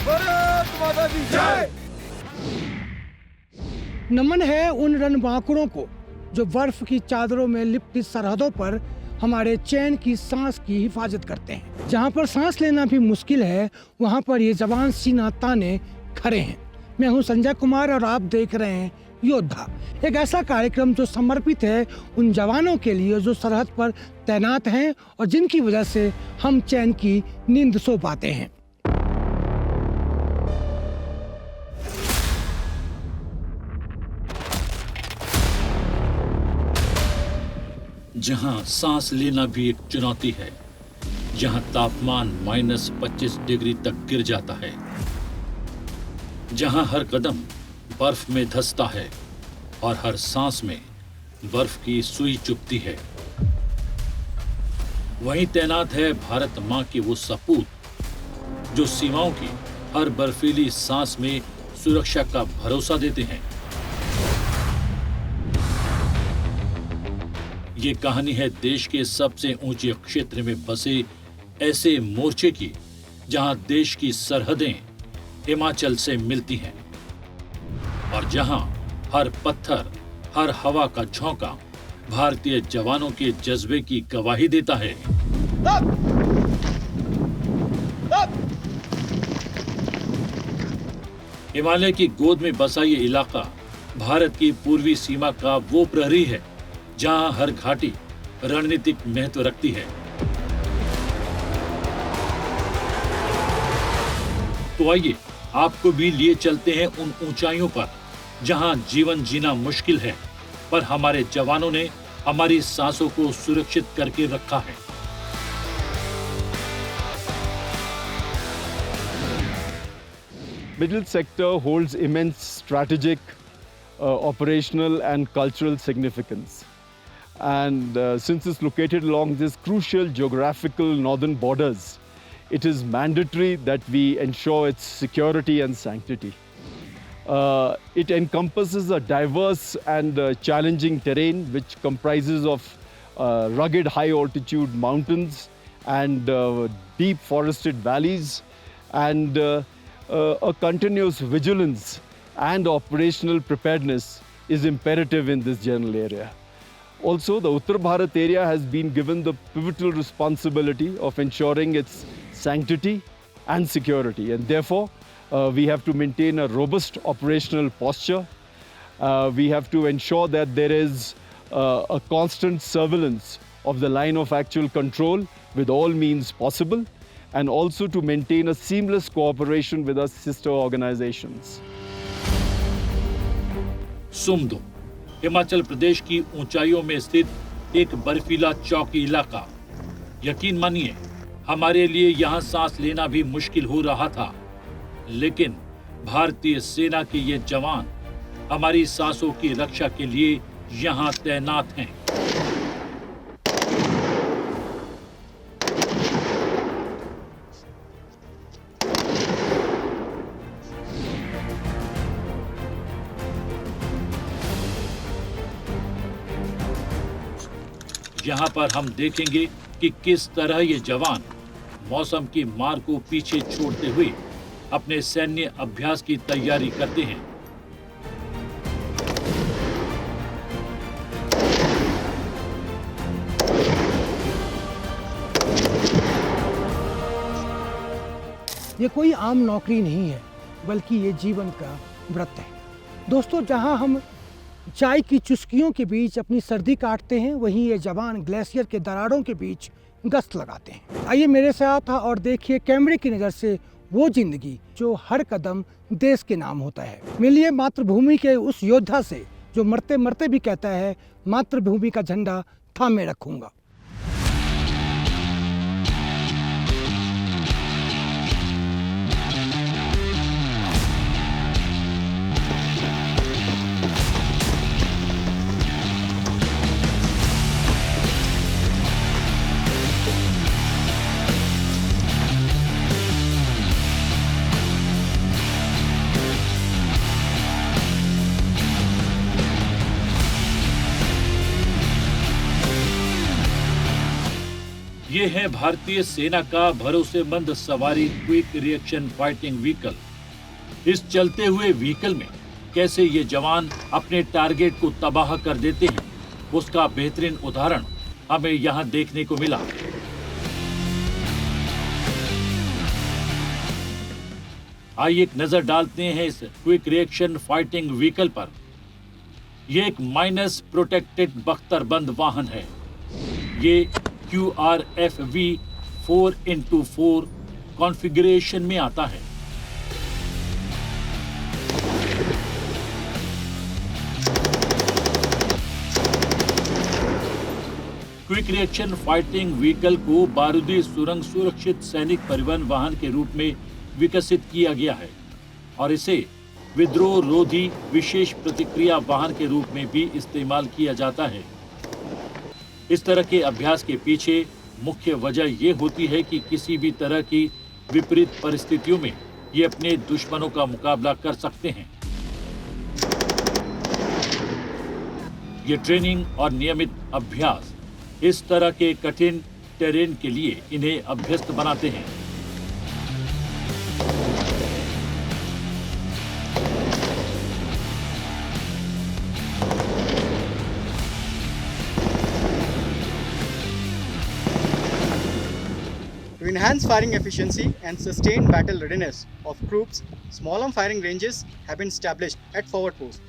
भारत माता की जय। नमन है उन रणबांकुरों को जो बर्फ की चादरों में लिपटी सरहदों पर हमारे चैन की सांस की हिफाजत करते हैं। जहाँ पर सांस लेना भी मुश्किल है, वहाँ पर ये जवान सीना ताने खड़े हैं। मैं हूँ संजय कुमार और आप देख रहे हैं योद्धा, एक ऐसा कार्यक्रम जो समर्पित है उन जवानों के लिए जो सरहद पर तैनात हैं और जिनकी वजह से हम चैन की नींद सो पाते हैं। जहां सांस लेना भी एक चुनौती है, जहां तापमान -25 डिग्री तक गिर जाता है, जहां हर कदम बर्फ में धंसता है और हर सांस में बर्फ की सुई चुभती है, वहीं तैनात है भारत मां की वो सपूत जो सीमाओं की हर बर्फीली सांस में सुरक्षा का भरोसा देते हैं। ये कहानी है देश के सबसे ऊंचे क्षेत्र में बसे ऐसे मोर्चे की, जहां देश की सरहदें हिमाचल से मिलती हैं और जहां हर पत्थर, हर हवा का झोंका भारतीय जवानों के जज्बे की गवाही देता है। हिमालय की गोद में बसा ये इलाका भारत की पूर्वी सीमा का वो प्रहरी है जहां हर घाटी रणनीतिक महत्व रखती है। तो आइए आपको भी लिए चलते हैं उन ऊंचाइयों पर जहां जीवन जीना मुश्किल है, पर हमारे जवानों ने हमारी सांसों को सुरक्षित करके रखा है। Middle sector holds immense strategic, operational and cultural significance. And since it's located along these crucial geographical northern borders, it is mandatory that we ensure its security and sanctity. It encompasses a diverse and challenging terrain which comprises of rugged high altitude mountains and deep forested valleys, and a continuous vigilance and operational preparedness is imperative in this general area. Also, the Uttar Bharat area has been given the pivotal responsibility of ensuring its sanctity and security, and therefore we have to maintain a robust operational posture. We have to ensure that there is a constant surveillance of the line of actual control with all means possible, and also to maintain a seamless cooperation with our sister organizations. Sumdo Himachal Pradesh की ऊंचाइयों में स्थित एक बर्फीला चौकी इलाका। यकीन मानिए, हमारे लिए यहाँ सांस लेना भी मुश्किल हो रहा था, लेकिन भारतीय सेना के ये जवान हमारी सांसों की रक्षा के लिए यहाँ तैनात हैं। यहाँ पर हम देखेंगे कि किस तरह ये जवान मौसम की मार को पीछे छोड़ते हुए अपने सैन्य अभ्यास की तैयारी करते हैं। ये कोई आम नौकरी नहीं है, बल्कि ये जीवन का व्रत है। दोस्तों, जहां हम चाय की चुस्कियों के बीच अपनी सर्दी काटते हैं, वहीं ये जवान ग्लेशियर के दरारों के बीच गश्त लगाते हैं। आइए मेरे साथ और देखिए कैमरे की नज़र से वो जिंदगी जो हर कदम देश के नाम होता है। मिलिए मातृभूमि के उस योद्धा से जो मरते मरते भी कहता है, मातृभूमि का झंडा थामे रखूंगा। ये है भारतीय सेना का भरोसेमंद सवारी क्विक रिएक्शन फाइटिंग व्हीकल। इस चलते हुए व्हीकल में कैसे ये जवान अपने टारगेट को तबाह कर देते हैं, उसका बेहतरीन उदाहरण हमें यहाँ देखने को मिला। आइए एक नजर डालते हैं इस क्विक रिएक्शन फाइटिंग व्हीकल पर। यह एक माइनस प्रोटेक्टेड बख्तरबंद वाहन है। ये QRFV 4x4 कॉन्फ़िगरेशन में आता है। क्विक रिएक्शन फाइटिंग व्हीकल को बारूदी सुरंग सुरक्षित सैनिक परिवहन वाहन के रूप में विकसित किया गया है और इसे विद्रोह रोधी विशेष प्रतिक्रिया वाहन के रूप में भी इस्तेमाल किया जाता है। इस तरह के अभ्यास के पीछे मुख्य वजह यह होती है कि किसी भी तरह की विपरीत परिस्थितियों में ये अपने दुश्मनों का मुकाबला कर सकते हैं। ये ट्रेनिंग और नियमित अभ्यास इस तरह के कठिन टेरेन के लिए इन्हें अभ्यस्त बनाते हैं। To enhance firing efficiency and sustain battle readiness of troops, small arm firing ranges have been established at forward post.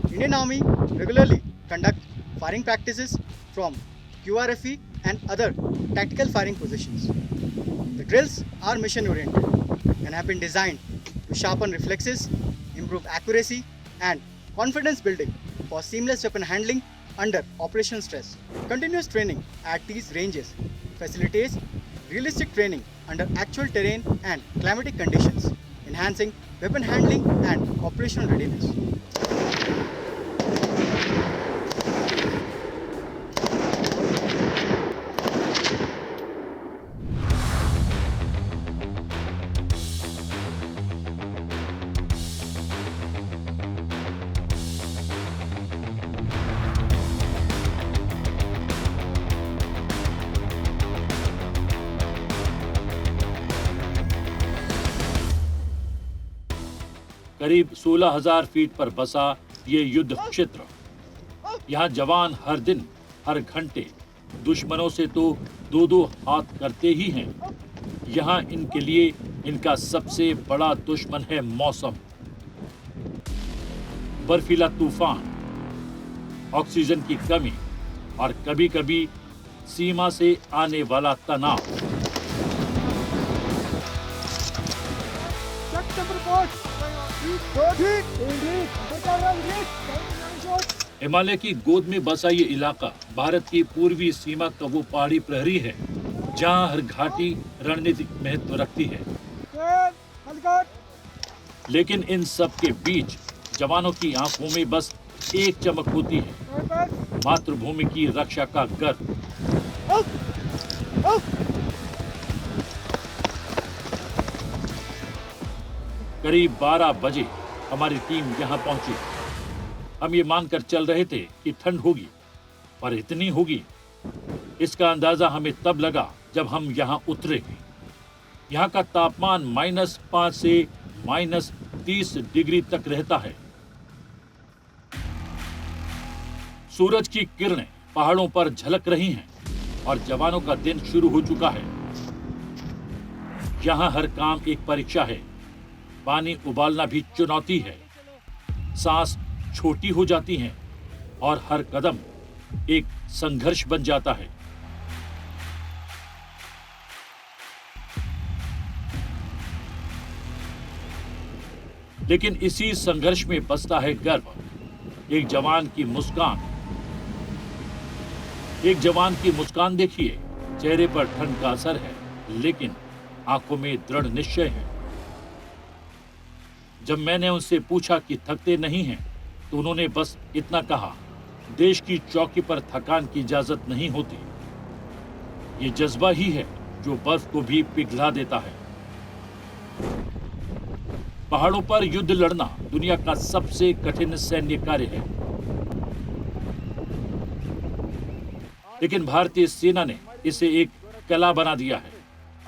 Indian Army regularly conduct firing practices from QRFE and other tactical firing positions. The drills are mission oriented and have been designed to sharpen reflexes, improve accuracy and confidence building for seamless weapon handling under operational stress. Continuous training at these ranges facilitates realistic training under actual terrain and climatic conditions, enhancing weapon handling and operational readiness. करीब 16,000 feet पर बसा ये युद्ध क्षेत्र। यहाँ जवान हर दिन हर घंटे दुश्मनों से तो दो हाथ करते ही हैं। यहाँ इनके लिए इनका सबसे बड़ा दुश्मन है मौसम। बर्फीला तूफान, ऑक्सीजन की कमी और कभी-कभी सीमा से आने वाला तनाव। हिमालय की गोद में बसा ये इलाका भारत की पूर्वी सीमा का वो पहाड़ी प्रहरी है जहां हर घाटी रणनीतिक महत्व रखती है। लेकिन इन सब के बीच जवानों की आंखों में बस एक चमक होती है, मातृभूमि की रक्षा का गर्व। करीब 12 बजे हमारी टीम यहाँ पहुंची। हम ये मानकर चल रहे थे कि ठंड होगी, पर इतनी होगी इसका अंदाजा हमें तब लगा जब हम यहाँ उतरे। यहाँ का तापमान -5 से -30 डिग्री तक रहता है। सूरज की किरणें पहाड़ों पर झलक रही हैं और जवानों का दिन शुरू हो चुका है। यहाँ हर काम एक परीक्षा है। पानी उबालना भी चुनौती है। सांस छोटी हो जाती हैं और हर कदम एक संघर्ष बन जाता है। लेकिन इसी संघर्ष में बसता है गर्व। एक जवान की मुस्कान देखिए। चेहरे पर ठंड का असर है, लेकिन आंखों में दृढ़ निश्चय है। जब मैंने उनसे पूछा कि थकते नहीं हैं, तो उन्होंने बस इतना कहा, देश की चौकी पर थकान की इजाजत नहीं होती। ये जज्बा ही है जो बर्फ को भी पिघला देता है। पहाड़ों पर युद्ध लड़ना दुनिया का सबसे कठिन सैन्य कार्य है, लेकिन भारतीय सेना ने इसे एक कला बना दिया है।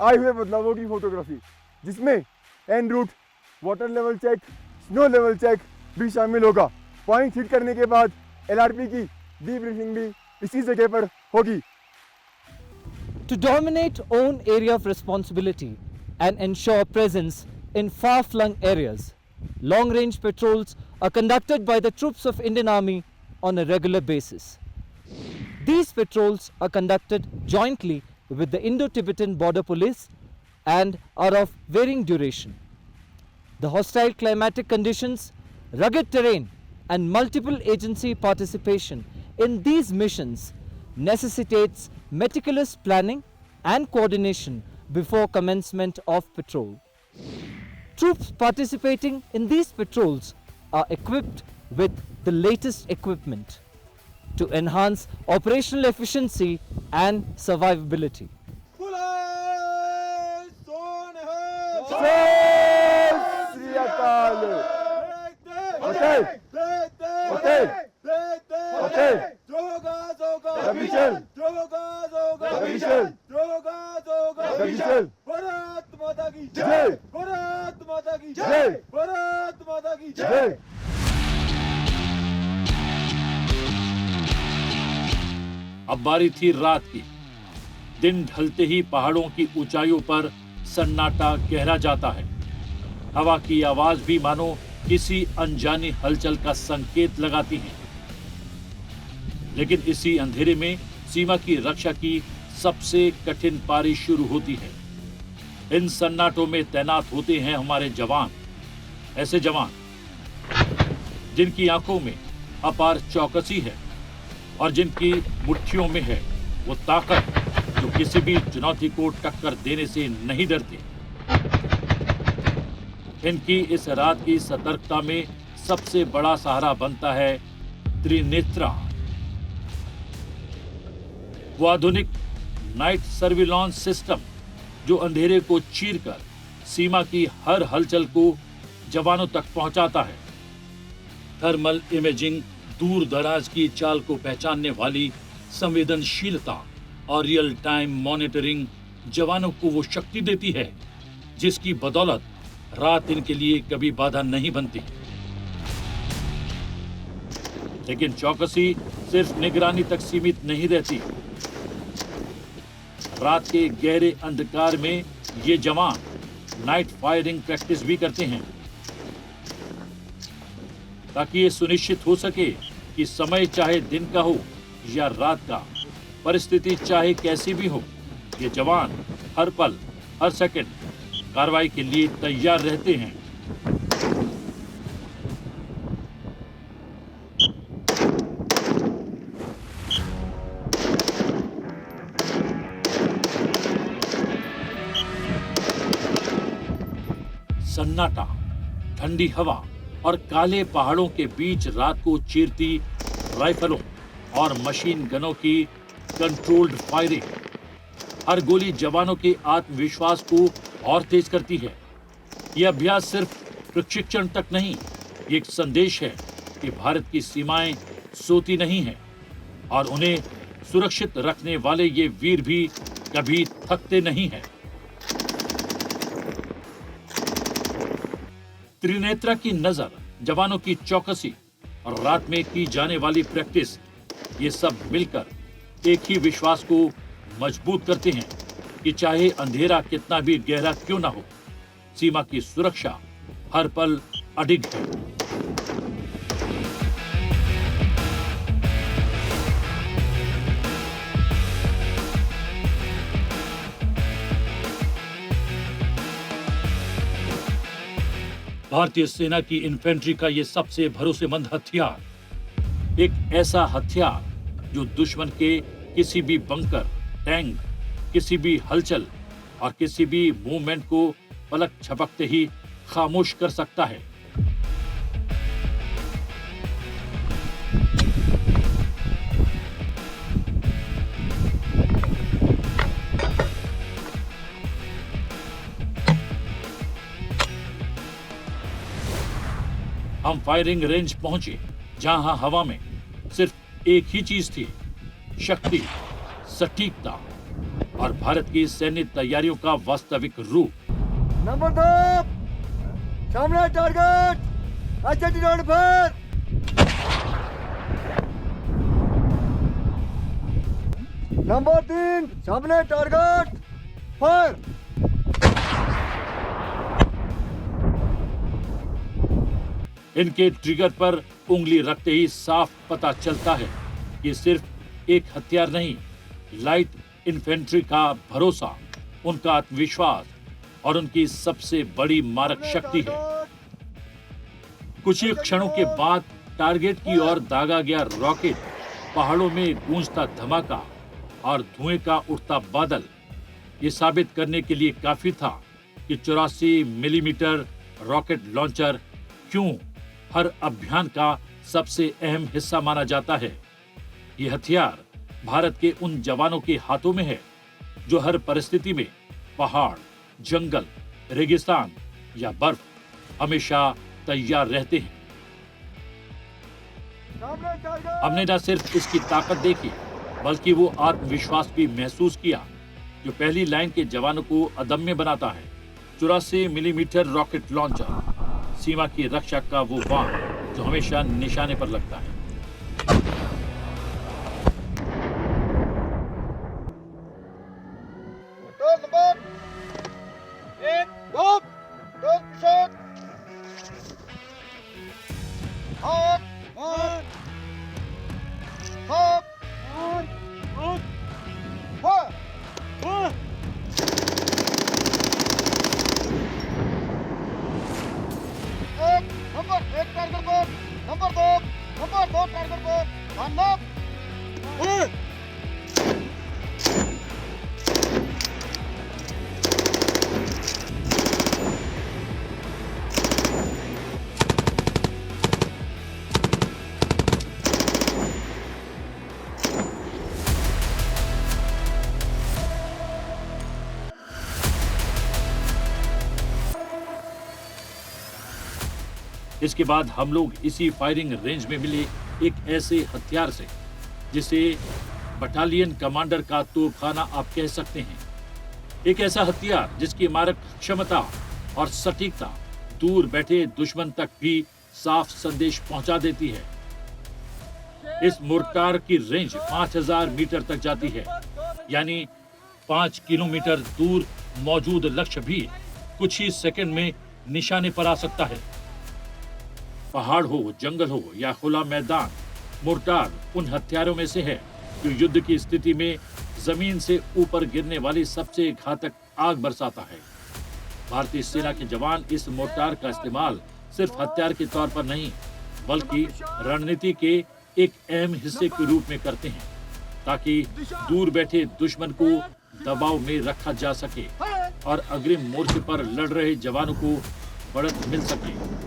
आए हुए बदलावों की फोटोग्राफी, जिसमें en route, water level check, snow level check भी शामिल होगा। पॉइंट हिट करने के बाद LRP की डीब्रीफिंग भी इसी जगह पर होगी। To dominate own area of responsibility and ensure presence in far-flung areas, long-range patrols are conducted by the troops of Indian Army on a regular basis. These patrols are conducted jointly with the Indo-Tibetan Border Police and are of varying duration. The hostile climatic conditions, rugged terrain and multiple agency participation in these missions necessitates meticulous planning and coordination before commencement of patrol. Troops participating in these patrols are equipped with the latest equipment to enhance operational efficiency and survivability. Shri अकाल। फतेह, फतेह, फतेह, रविचल, रविचल, रविचल। भारत माता की जय, भारत माता की जय, भारत माता की जय। अब बारी थी रात की। दिन ढलते ही पहाड़ों की ऊंचाइयों पर सन्नाटा गहरा जाता है। हवा की आवाज भी मानो किसी अनजानी हलचल का संकेत लगाती है। लेकिन इसी अंधेरे में सीमा की रक्षा की सबसे कठिन पारी शुरू होती है। इन सन्नाटों में तैनात होते हैं हमारे जवान, ऐसे जवान जिनकी आंखों में अपार चौकसी है और जिनकी मुट्ठियों में है वो ताकत जो किसी भी चुनौती को टक्कर देने से नहीं डरती। इनकी इस रात की सतर्कता में सबसे बड़ा सहारा बनता है त्रिनेत्रा, वो आधुनिक नाइट सर्विलांस सिस्टम जो अंधेरे को चीरकर सीमा की हर हलचल को जवानों तक पहुंचाता है। थर्मल इमेजिंग, दूर दराज की चाल को पहचानने वाली संवेदनशीलता और रियल टाइम मॉनिटरिंग जवानों को वो शक्ति देती है जिसकी बदौलत रात इनके लिए कभी बाधा नहीं बनती। लेकिन चौकसी सिर्फ निगरानी तक सीमित नहीं रहती। रात के गहरे अंधकार में ये जवान नाइट फायरिंग प्रैक्टिस भी करते हैं ताकि ये सुनिश्चित हो सके कि समय चाहे दिन का हो या रात का, परिस्थिति चाहे कैसी भी हो, ये जवान हर पल हर सेकंड कार्रवाई के लिए तैयार रहते हैं। सन्नाटा, ठंडी हवा और काले पहाड़ों के बीच रात को चीरती राइफलों और मशीन गनों की कंट्रोल्ड फायरिंग हर गोली जवानों के आत्मविश्वास को और तेज करती है। यह अभ्यास सिर्फ प्रशिक्षण तक नहीं, ये एक संदेश है कि भारत की सीमाएं सोती नहीं हैं और उन्हें सुरक्षित रखने वाले ये वीर भी कभी थकते नहीं हैं। त्रिनेत्रा की नजर, जवानों की चौकसी और रात में की जाने वाली प्रैक्टिस, ये सब मिलकर एक ही विश्वास को मजबूत करते हैं कि चाहे अंधेरा कितना भी गहरा क्यों ना हो, सीमा की सुरक्षा हर पल अडिग है। भारतीय सेना की इन्फेंट्री का ये सबसे भरोसेमंद हथियार, एक ऐसा हथियार जो दुश्मन के किसी भी बंकर, टैंक, किसी भी हलचल और किसी भी मूवमेंट को पलक झपकते ही खामोश कर सकता है। हम फायरिंग रेंज पहुंचे जहां हवा में सिर्फ एक ही चीज थी, शक्ति, सटीकता और भारत की सैन्य तैयारियों का वास्तविक रूप। नंबर 2 सामने टारगेट एचटी रोड पर। नंबर 3 सामने टारगेट फायर। इनके ट्रिगर पर उंगली रखते ही साफ पता चलता है कि सिर्फ एक हथियार नहीं, लाइट इन्फेंट्री का भरोसा, उनका आत्मविश्वास और उनकी सबसे बड़ी मारक शक्ति है। कुछ ही क्षणों के बाद टारगेट की ओर दागा गया रॉकेट, पहाड़ों में गूंजता धमाका और धुएं का उठता बादल ये साबित करने के लिए काफी था कि 84 मिलीमीटर रॉकेट लॉन्चर क्यों हर अभियान का सबसे अहम हिस्सा माना जाता है। ये हथियार भारत के उन जवानों के हाथों में है जो हर परिस्थिति में पहाड़, जंगल, रेगिस्तान या बर्फ हमेशा तैयार रहते हैं। हमने न सिर्फ इसकी ताकत देखी बल्कि वो आत्मविश्वास भी महसूस किया जो पहली लाइन के जवानों को अदम्य बनाता है। 84 मिलीमीटर रॉकेट लॉन्चर, सीमा की रक्षा का वो बाण जो हमेशा निशाने पर लगता है। इसके बाद हम लोग इसी फायरिंग रेंज में मिले एक ऐसे हथियार से जिसे बटालियन कमांडर का तोपखाना आप कह सकते हैं। एक ऐसा हथियार जिसकी मारक क्षमता और सटीकता दूर बैठे दुश्मन तक भी साफ संदेश पहुंचा देती है। इस मोर्टार की रेंज 5000 मीटर तक जाती है, यानी 5 किलोमीटर दूर मौजूद लक्ष्य भी कुछ ही सेकंड में निशाने पर आ सकता है। पहाड़ हो, जंगल हो या खुला मैदान, मोर्टार उन हथियारों में से है जो युद्ध की स्थिति में जमीन से ऊपर गिरने वाली सबसे घातक आग बरसाता है। भारतीय सेना के जवान इस मोर्टार का इस्तेमाल सिर्फ हथियार के तौर पर नहीं बल्कि रणनीति के एक अहम हिस्से के रूप में करते हैं ताकि दूर बैठे दुश्मन को दबाव में रखा जा सके और अग्रिम मोर्चे पर लड़ रहे जवानों को बढ़त मिल सके।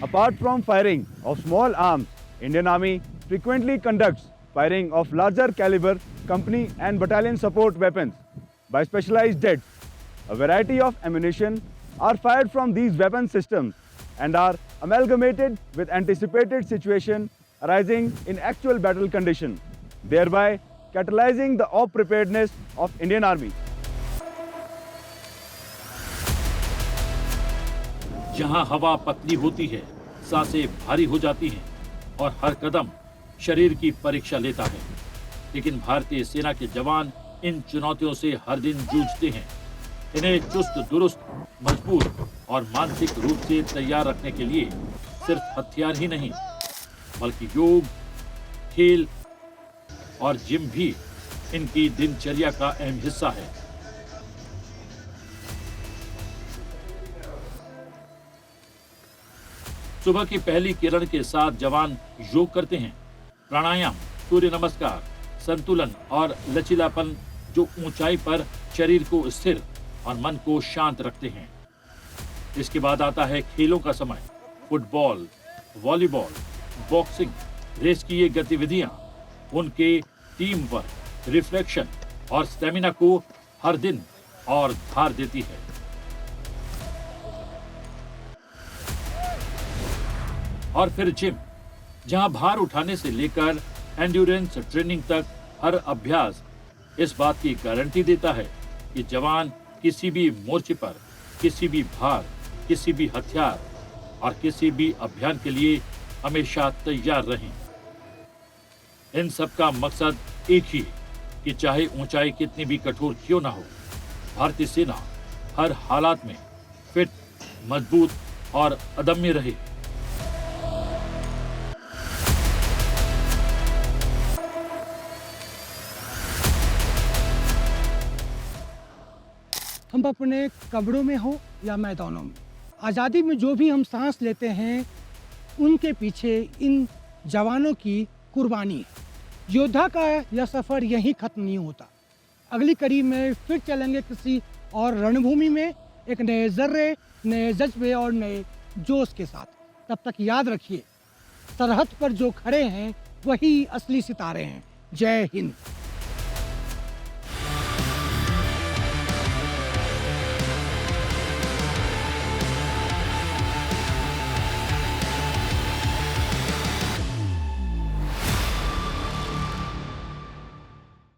Apart from firing of small arms, Indian Army frequently conducts firing of larger caliber company and battalion support weapons by specialized jets. A variety of ammunition are fired from these weapon systems and are amalgamated with anticipated situation arising in actual battle condition, thereby catalyzing the op preparedness of Indian Army. जहां हवा पतली होती है, सांसें भारी हो जाती हैं और हर कदम शरीर की परीक्षा लेता है, लेकिन भारतीय सेना के जवान इन चुनौतियों से हर दिन जूझते हैं। इन्हें चुस्त दुरुस्त, मजबूत और मानसिक रूप से तैयार रखने के लिए सिर्फ हथियार ही नहीं बल्कि योग, खेल और जिम भी इनकी दिनचर्या का अहम हिस्सा है। सुबह की पहली किरण के साथ जवान योग करते हैं। प्राणायाम, सूर्य नमस्कार, संतुलन और लचीलापन जो ऊंचाई पर शरीर को स्थिर और मन को शांत रखते हैं। इसके बाद आता है खेलों का समय। फुटबॉल, वॉलीबॉल, बॉक्सिंग, रेस की ये गतिविधियां उनके टीम वर्क, रिफ्लेक्शन और स्टेमिना को हर दिन और धार देती है। और फिर जिम, जहां भार उठाने से लेकर एंड्योरेंस ट्रेनिंग तक हर अभ्यास इस बात की गारंटी देता है कि जवान किसी भी मोर्चे पर, किसी भी भार, किसी भी हथियार और किसी भी अभियान के लिए हमेशा तैयार रहें। इन सब का मकसद एक ही कि चाहे ऊंचाई कितनी भी कठोर क्यों ना हो, भारतीय सेना हर हालात में फिट, मजबूत और अदम्य रहे। हम अपने कब्रों में हो या मैदानों में, आज़ादी में जो भी हम सांस लेते हैं उनके पीछे इन जवानों की कुर्बानी है। योद्धा का यह सफ़र यहीं ख़त्म नहीं होता। अगली कड़ी में फिर चलेंगे किसी और रणभूमि में, एक नए जर्रे, नए जज्बे और नए जोश के साथ। तब तक याद रखिए, सरहद पर जो खड़े हैं वही असली सितारे हैं। जय हिंद।